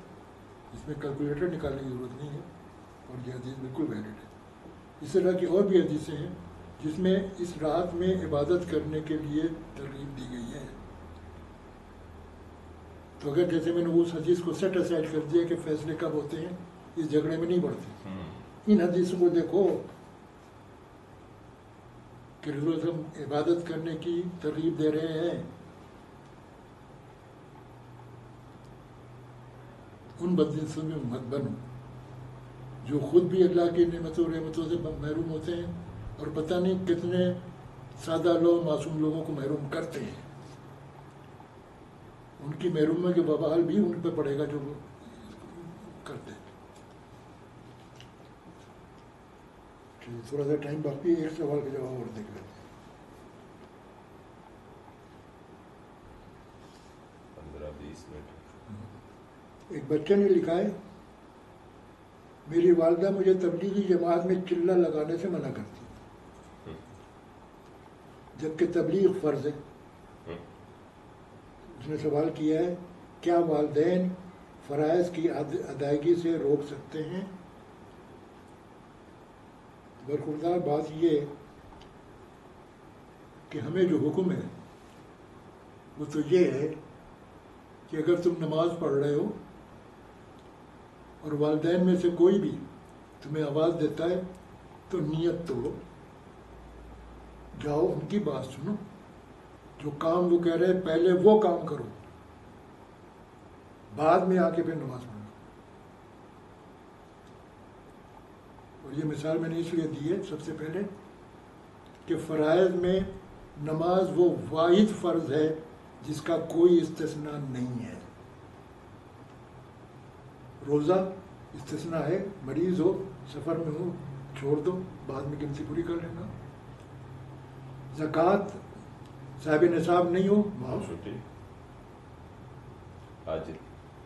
اس میں کیلکولیٹر نکالنے کی ضرورت نہیں ہے، اور یہ حدیث بالکل ویلڈ ہے۔ اس طرح کی اور بھی حدیثیں ہیں جس میں اس رات میں عبادت کرنے کے لیے ترغیب دی گئی ہے۔ تو اگر جیسے میں نے اس حدیث کو سیٹ اسائڈ کر دیا کہ فیصلے کب ہوتے ہیں، اس جھگڑے میں نہیں پڑتے، ان حدیثوں کو دیکھو کہ رسول اللہ صلی اللہ علیہ وسلم عبادت کرنے کی ترغیب دے رہے ہیں، ان بدنسوں میں مت بنو جو خود بھی اللہ کی نعمتوں اور رحمتوں سے محروم ہوتے ہیں اور پتہ نہیں کتنے سادہ لوگ معصوم لوگوں کو محروم کرتے ہیں۔ ان کی محرومی کے وبال بھی ان پہ پڑے گا جو وہ کرتے ہیں۔ تھوڑا سا ٹائم باقی ہے، ایک سوال کا جواب اور دیکھ لیتے ہیں۔ 15-20 منٹ۔ ایک بچے نے لکھا ہے، میری والدہ مجھے تبلیغی جماعت میں چلہ لگانے سے منع کرتی ہے، جبکہ تبلیغ فرض ہے۔ اس نے سوال کیا ہے، کیا والدین فرائض کی ادائیگی سے روک سکتے ہیں؟ برخوردار بات یہ ہے کہ ہمیں جو حکم ہے وہ تو یہ ہے کہ اگر تم نماز پڑھ رہے ہو اور والدین میں سے کوئی بھی تمہیں آواز دیتا ہے تو نیت توڑو، جاؤ ان کی بات سنو، جو کام وہ کہہ رہے ہیں پہلے وہ کام کرو، بعد میں آ کے پھر نماز پڑھو۔ اور یہ مثال میں نے اس لیے دی ہے سب سے پہلے کہ فرائض میں نماز وہ واحد فرض ہے جس کا کوئی استثناء نہیں ہے۔ روزہ استثناء ہے، مریض ہو، سفر میں ہو، چھوڑ دو، بعد میں گنتی پوری کر لینا۔ زکوٰۃ صاحب نصاب نہیں ہو، معاف۔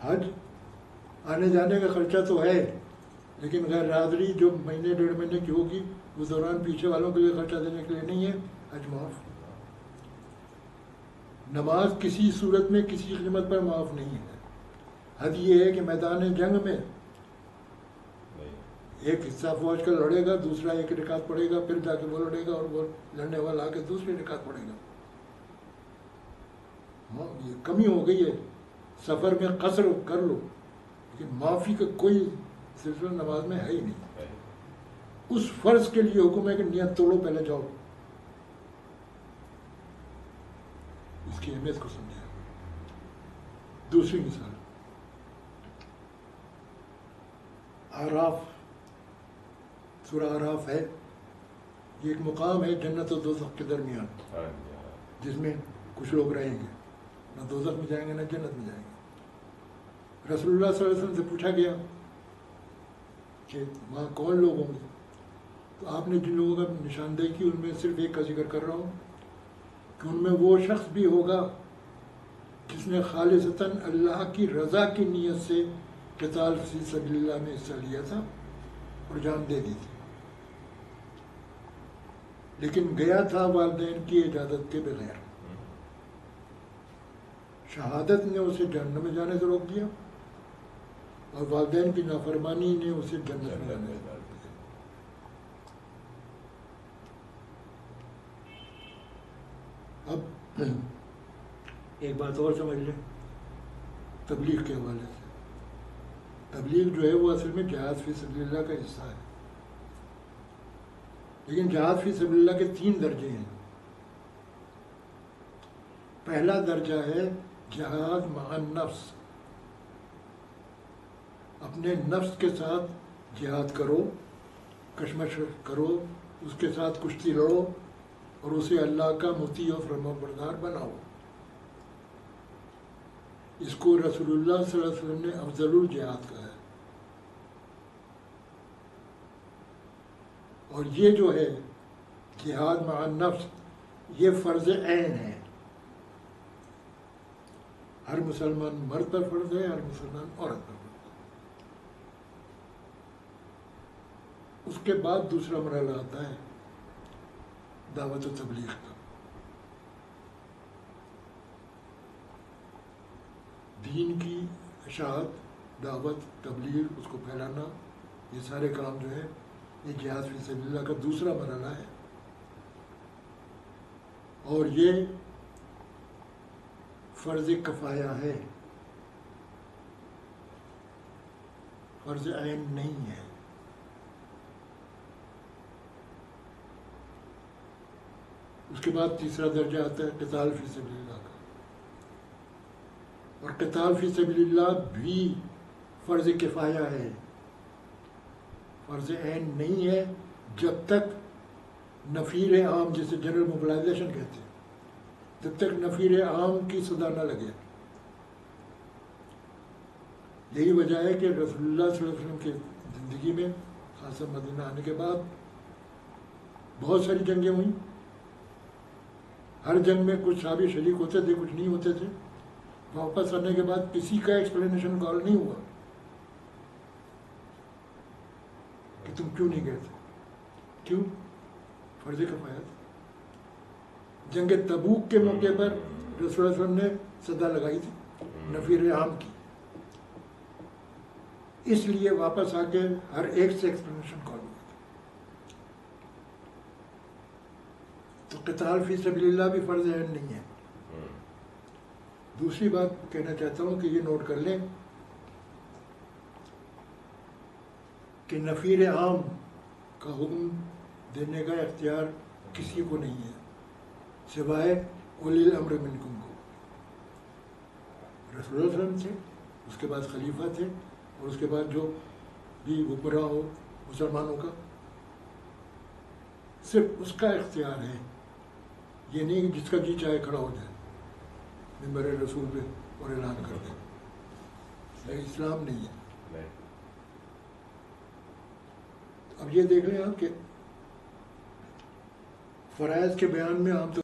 حج آنے جانے کا خرچہ تو ہے، لیکن غیر حاضری جو مہینے 1.5 مہینے کی ہوگی اس دوران پیچھے والوں کے لیے خرچہ دینے کے لیے نہیں ہے، حج معاف۔ نماز کسی صورت میں کسی قیمت پر معاف نہیں ہے۔ حد یہ ہے کہ میدان جنگ میں ایک حصہ فوج کا لڑے گا، دوسرا ایک رکعت پڑھے گا، پھر جا کے وہ لڑے گا اور وہ لڑنے والا آ کے دوسری رکعت پڑھے گا۔ یہ کمی ہو گئی ہے، سفر میں قصر کر لو، لیکن معافی کا کوئی سلسلہ نماز میں ہے ہی نہیں. اس فرض کے لیے حکم ہے کہ نیت توڑو، پہلے جاؤ. اس کی اہمیت کو سمجھا. دوسری مثال اعراف، سورہ اعراف ہے. یہ ایک مقام ہے جنت و دوزخ کے درمیان، جس میں کچھ لوگ رہیں گے، نہ دوزخ میں جائیں گے نہ جنت میں جائیں گے. رسول اللہ صلی اللہ علیہ وسلم سے پوچھا گیا کہ وہاں کون لوگ ہوں گے؟ تو آپ نے جن لوگوں کا نشاندہی کی ان میں صرف ایک کا ذکر کر رہا ہوں کہ ان میں وہ شخص بھی ہوگا جس نے خالصتاً اللہ کی رضا کی نیت سے قتال فی سبیل اللہ میں حصہ لیا تھا اور جان دے دی تھی، لیکن گیا تھا والدین کی اجازت کے بغیر. شہادت نے اسے جہنم میں جانے سے روک دیا اور والدین کی نافرمانی نے اسے جنت میں جانے سے روک دیا. اب ایک بات اور سمجھ لیں تبلیغ کے حوالے سے. تبلیغ جو ہے وہ اصل میں جہاد فی سبیل اللہ کا حصہ ہے، لیکن جہاد فی سبیل اللہ کے 3 درجے ہیں. پہلا درجہ ہے جہاد مع النفس، اپنے نفس کے ساتھ جہاد کرو، کشمکش کرو، اس کے ساتھ کشتی لڑو اور اسے اللہ کا مطیع و فرما بردار بناؤ. اس کو رسول اللہ صلی اللہ علیہ وسلم نے افضل الجہاد کہا ہے. اور یہ جو ہے جہاد مع النفس، یہ فرض عین ہے. ہر مسلمان مرد پر فرض ہے، ہر مسلمان عورت پر فرض ہے. اس کے بعد دوسرا مرحلہ آتا ہے دعوت و تبلیغ کا. دین کی اشاعت، دعوت، تبلیغ، اس کو پھیلانا، یہ سارے کام جو ہے یہ جہاد فی سبیل اللہ کا دوسرا مرحلہ ہے. اور یہ فرض کفایہ ہے، فرض عین نہیں ہے. اس کے بعد تیسرا درجہ آتا ہے قتال فی سبیل اللہ کا. اور قتال فی سبیل اللہ بھی فرض کفایہ ہے، فرض عین نہیں ہے جب تک نفیر عام، جسے جنرل موبلائزیشن کہتے ہیں، جب تک نفیر عام کی صدا نہ لگے. یہی وجہ ہے کہ رسول اللہ صلی اللہ علیہ وسلم کی زندگی میں، خاصا مدینہ آنے کے بعد، بہت ساری جنگیں ہوئیں. ہر جنگ میں کچھ صحابی شریک ہوتے تھے، کچھ نہیں ہوتے تھے. واپس آنے کے بعد کسی کا ایکسپلینیشن کال نہیں ہوا کہ تم کیوں نہیں گئے تھے. کیوں؟ فرض کفایت. جنگ تبوک کے موقع پر رسول اللہ صلی اللہ علیہ وسلم نے صدا لگائی تھی نفیر عام کی، اس لیے واپس آ کے ہر ایک سے ایکسپلینیشن کال ہوا تھا. تو قتال فی سبیل اللہ بھی فرض عین نہیں ہے. دوسری بات کہنا چاہتا ہوں کہ یہ نوٹ کر لیں کہ نفیر عام کا حکم دینے کا اختیار کسی کو نہیں ہے سوائے اولی الامر منکم کو. رسول اللہ صلی اللہ علیہ وسلم تھے، اس کے بعد خلیفہ تھے، اور اس کے بعد جو بھی حکمراں ہو مسلمانوں کا، صرف اس کا اختیار ہے. یہ نہیں کہ جس کا جی چاہے کھڑا ہو جائے ممبر رسول پہ اور اعلان کر دیں. یہ اسلام نہیں ہے. اب یہ دیکھ لیں آپ کہ فرائض کے بیان میں عام طور